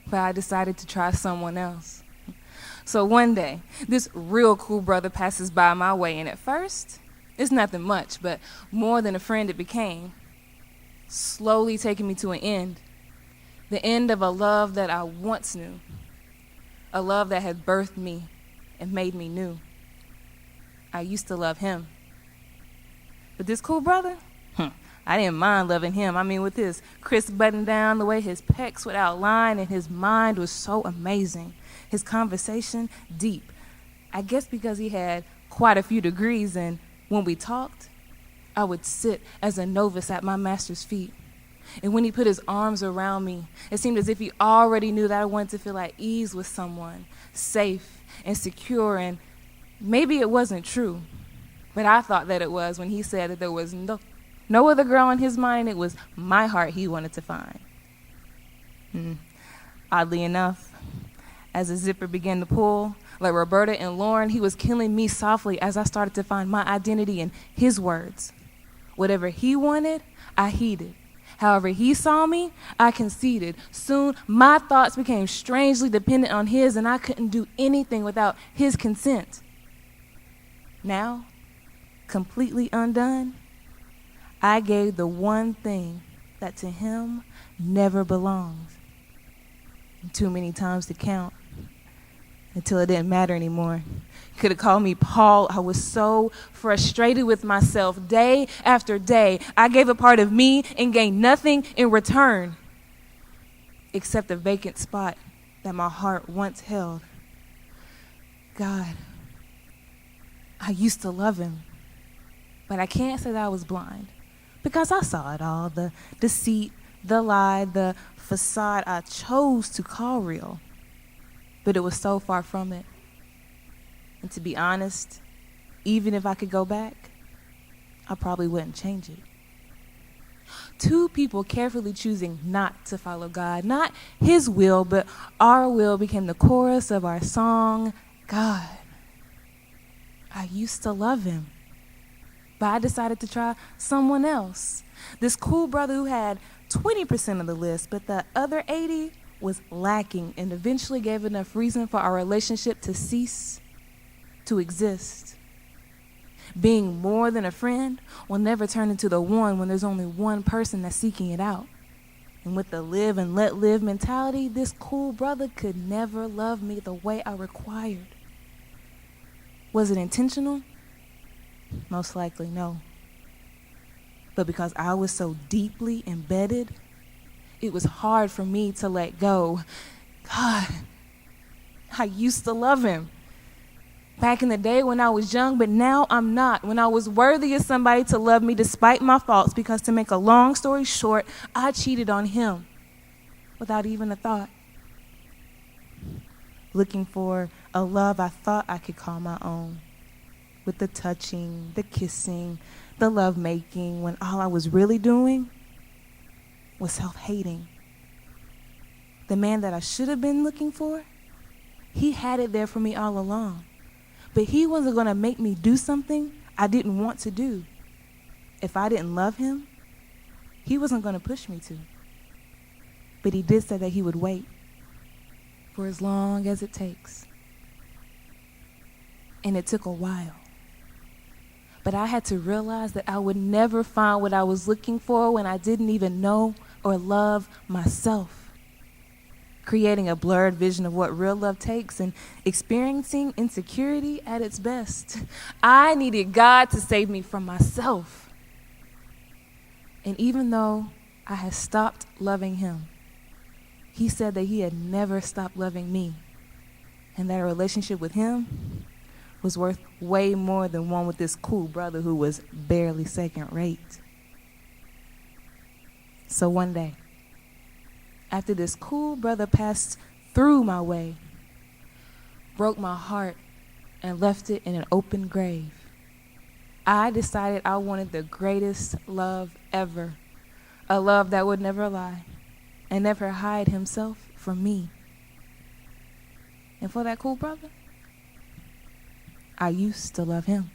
but I decided to try someone else. So one day, this real cool brother passes by my way, and at first, it's nothing much, but more than a friend it became, slowly taking me to an end. The end of a love that I once knew, a love that had birthed me and made me new. I used to love him. But this cool brother, I didn't mind loving him. I mean, with his crisp button down, the way his pecs would outline, and his mind was so amazing. His conversation, deep. I guess because he had quite a few degrees, and when we talked, I would sit as a novice at my master's feet. And when he put his arms around me, it seemed as if he already knew that I wanted to feel at ease with someone, safe and secure, and maybe it wasn't true, but I thought that it was when he said that there was no other girl in his mind. It was my heart he wanted to find. Oddly enough, as the zipper began to pull, like Roberta and Lauren, he was killing me softly as I started to find my identity in his words. Whatever he wanted, I heeded. However he saw me, I conceded. Soon, my thoughts became strangely dependent on his, and I couldn't do anything without his consent. Now, completely undone, I gave the one thing that to him never belonged. Too many times to count until it didn't matter anymore. You could have called me Paul. I was so frustrated with myself day after day. I gave a part of me and gained nothing in return except a vacant spot that my heart once held. God, I used to love him, but I can't say that I was blind because I saw it all, the deceit, the lie, the facade I chose to call real, but it was so far from it. And to be honest, even if I could go back, I probably wouldn't change it. Two people carefully choosing not to follow God, not his will, but our will became the chorus of our song, God, I used to love him, but I decided to try someone else. This cool brother who had 20% of the list, but the other 80 was lacking and eventually gave enough reason for our relationship to cease to exist. Being more than a friend will never turn into the one when there's only one person that's seeking it out. And with the live and let live mentality, this cool brother could never love me the way I required. Was it intentional? Most likely no. But because I was so deeply embedded, it was hard for me to let go. God, I used to love him back in the day when I was young, but now I'm not. When I was worthy of somebody to love me despite my faults, because to make a long story short, I cheated on him without even a thought. Looking for a love I thought I could call my own, with the touching, the kissing, the love-making, when all I was really doing was self-hating. The man that I should have been looking for, he had it there for me all along. But he wasn't going to make me do something I didn't want to do. If I didn't love him, he wasn't going to push me to. But he did say that he would wait for as long as it takes. And it took a while. But I had to realize that I would never find what I was looking for when I didn't even know or love myself. Creating a blurred vision of what real love takes and experiencing insecurity at its best. I needed God to save me from myself. And even though I had stopped loving him, he said that he had never stopped loving me, and that a relationship with him was worth way more than one with this cool brother who was barely second rate. So one day, after this cool brother passed through my way, broke my heart, and left it in an open grave, I decided I wanted the greatest love ever, a love that would never lie and never hide himself from me. And for that cool brother, I used to love him.